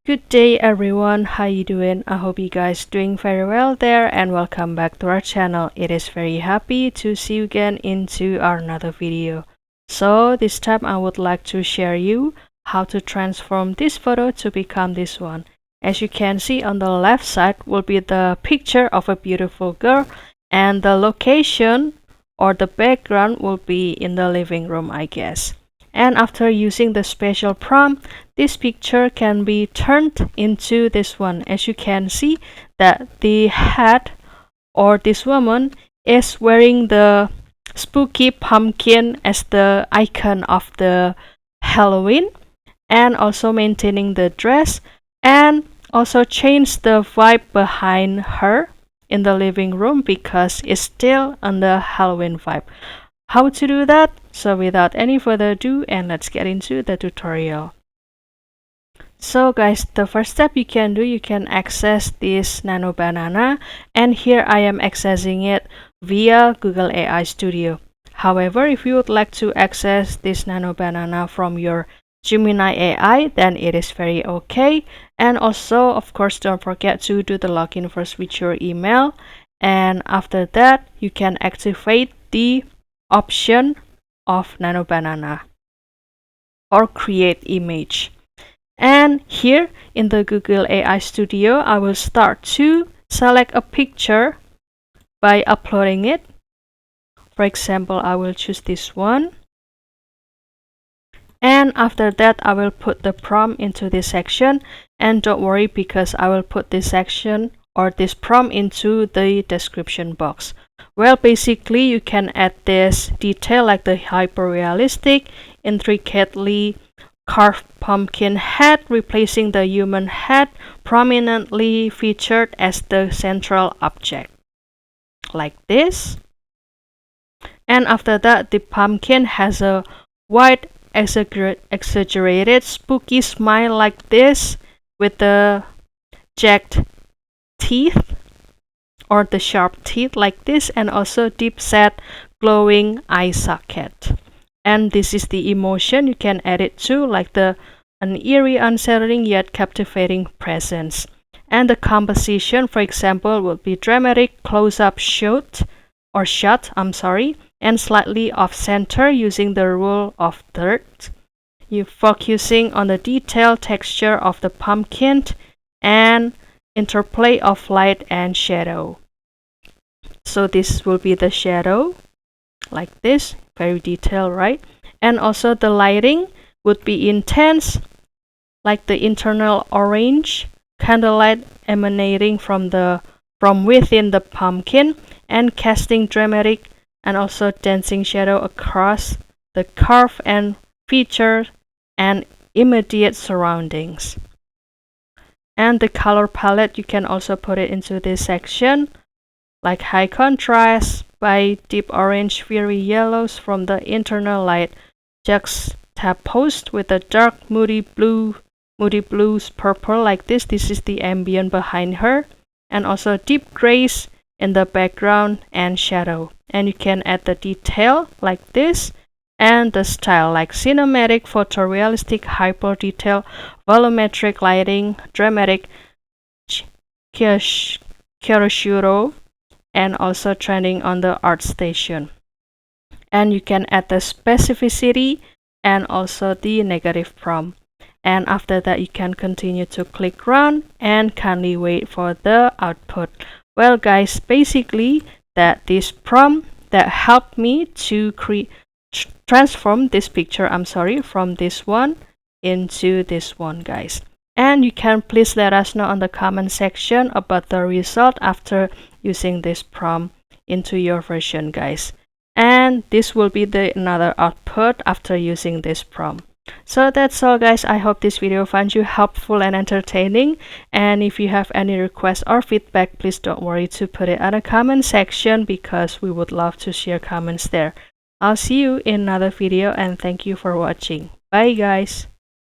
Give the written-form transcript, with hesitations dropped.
Good day everyone, how you doing? I hope you guys doing very well there and welcome back to our channel. It is very happy to see you again into our another video. So this time I would like to share you how to transform this photo to become this one. As you can see on the left side will be the picture of a beautiful girl and the location or the background will be in the living room, I guess. And after using the special prompt, this picture can be turned into this one. As you can see that the hat or this woman is wearing the spooky pumpkin as the icon of the Halloween, and also maintaining the dress and also change the vibe behind her in the living room because it's still on the Halloween vibe. How to do that? So without any further ado, and let's get into the tutorial. So guys, the first step you can do, you can access this Nano Banana, and here I am accessing it via Google AI Studio. However, if you would like to access this Nano Banana from your Gemini AI, then it is very okay. And also, of course, don't forget to do the login first with your email, and after that you can activate the option of Nano Banana or create image. And here in the Google AI Studio, I will start to select a picture by uploading it. For example, I will choose this one. And after that, I will put the prompt into this section. And don't worry because I will put this section or this prompt into the description box. Well, basically you can add this detail like the hyper-realistic, intricately carved pumpkin head replacing the human head prominently featured as the central object. Like this. And after that, the pumpkin has a wide exaggerated spooky smile like this with the jagged teeth or the sharp teeth like this, and also deep set glowing eye socket. And this is the emotion you can add it to, like an eerie, unsettling yet captivating presence. And the composition, for example, would be dramatic close-up shot, and slightly off center using the rule of thirds. You focusing on the detailed texture of the pumpkin and interplay of light and shadow. So this will be the shadow like this, very detailed, right? And also the lighting would be intense, like the internal orange candlelight emanating from within the pumpkin and casting dramatic and also dancing shadow across the curve and feature and immediate surroundings. And the color palette, you can also put it into this section, like high contrast by deep orange, fiery yellows from the internal light, juxtaposed with the dark moody blues purple like this. This is the ambient behind her, and also deep grays in the background and shadow. And you can add the detail like this, and the style like cinematic, photorealistic, hyper detail, volumetric lighting, dramatic, chiaroscuro, and also trending on the ArtStation. And you can add the specificity and also the negative prompt. And after that, you can continue to click run and kindly wait for the output. Well guys, basically that this prompt that helped me to transform this picture, from this one into this one, guys. And you can please let us know on the comment section about the result after using this prompt into your version, guys. And this will be another output after using this prompt. So that's all, guys. I hope this video finds you helpful and entertaining. And if you have any requests or feedback, please don't worry to put it in the comment section because we would love to share comments there. I'll see you in another video and thank you for watching. Bye guys.